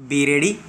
Be ready,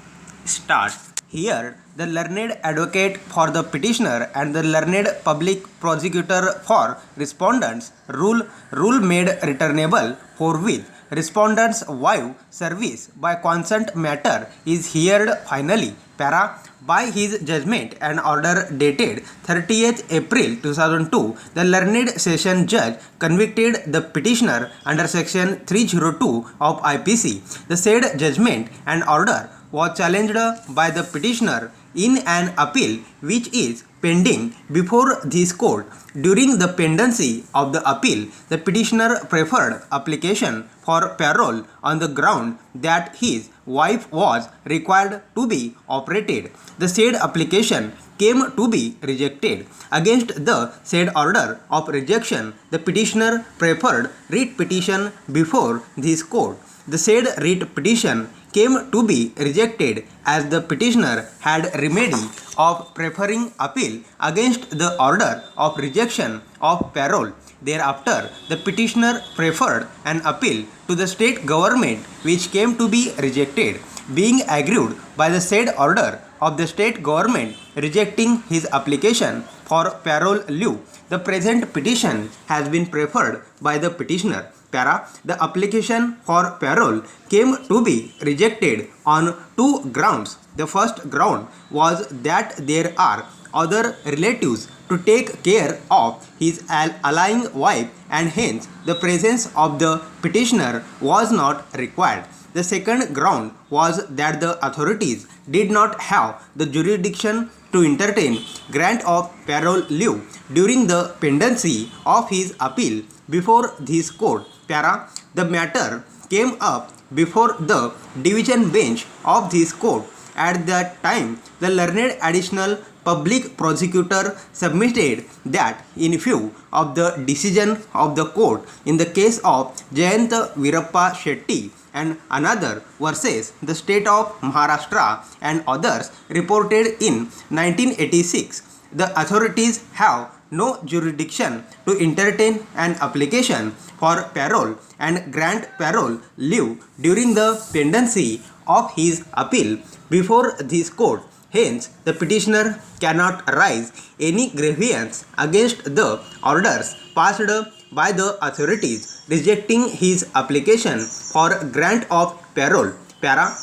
start. Here, the learned advocate for the petitioner and the learned public prosecutor for respondents rule made returnable forthwith. Respondent's wife service by consent matter is heard finally. Para. By his judgment and order dated 30th April 2002, the learned session judge convicted the petitioner under section 302 of IPC. The said judgment and order was challenged by the petitioner in an appeal which is pending before this court. During the pendency of the appeal, the petitioner preferred application for parole on the ground that his wife was required to be operated. The said application came to be rejected. Against the said order of rejection, the petitioner preferred writ petition before this court. The said writ petition came to be rejected as the petitioner had remedy of preferring appeal against the order of rejection of parole. Thereafter, the petitioner preferred an appeal to the state government which came to be rejected. Being aggrieved by the said order of the state government rejecting his application for parole lieu, the present petition has been preferred by the petitioner. Para. The application for parole came to be rejected on two grounds. The first ground was that there are other relatives to take care of his allying wife and hence the presence of the petitioner was not required. The second ground was that the authorities did not have the jurisdiction to entertain grant of parole lieu during the pendency of his appeal before this court. Para. The matter came up before the division bench of this court. At that time, the learned additional public prosecutor submitted that in view of the decision of the court in the case of Jayant Virappa Shetty and another versus the state of Maharashtra and others reported in 1986, the authorities have no jurisdiction to entertain an application for parole and grant parole lieu during the pendency of his appeal before this court. Hence, the petitioner cannot raise any grievance against the orders passed by the authorities rejecting his application for grant of parole. Para.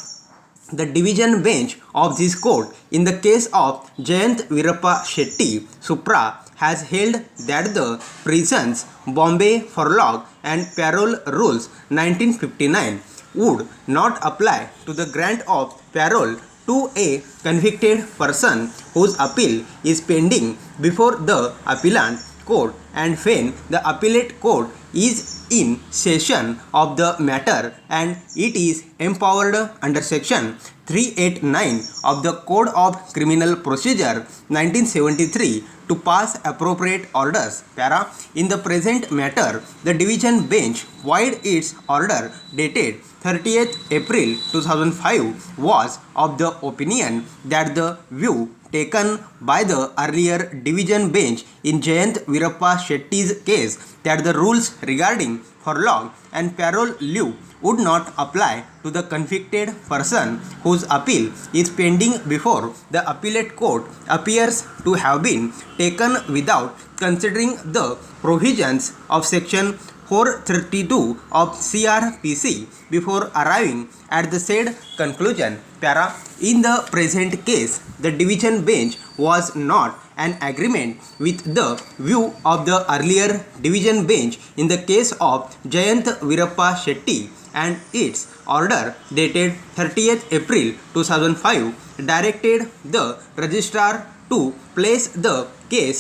The division bench of this court in the case of Jayant Virappa Shetty Supra has held that the Prisons Bombay Furlong and Parole Rules 1959 would not apply to the grant of parole to a convicted person whose appeal is pending before the appellant court and when the appellate court is in session of the matter and it is empowered under section 389 of the Code of Criminal Procedure 1973 to pass appropriate orders. Para. In the present matter, the division bench, void its order dated 30th April 2005, was of the opinion that the view taken by the earlier division bench in Jayant Virappa Shetty's case that the rules regarding furlong and parole lieu would not apply to the convicted person whose appeal is pending before the appellate court appears to have been taken without considering the provisions of section 432 of CRPC before arriving at the said conclusion. Para. In the present case, the division bench was not an agreement with the view of the earlier division bench in the case of Jayant Virappa Shetty and its order dated 30th April 2005 directed the registrar to place the case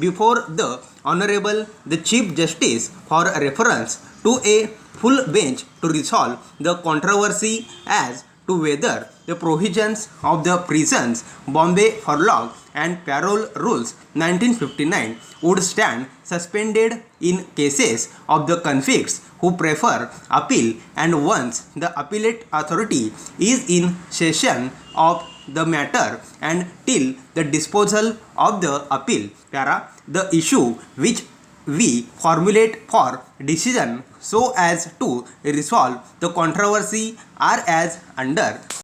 before the Honorable the Chief Justice for reference to a full bench to resolve the controversy as to whether the provisions of the Prisons Bombay Furlong and Parole Rules 1959 would stand suspended in cases of the convicts who prefer appeal and once the appellate authority is in session of the matter and till the disposal of the appeal. Para. The issue which we formulate for decision so as to resolve the controversy are as under.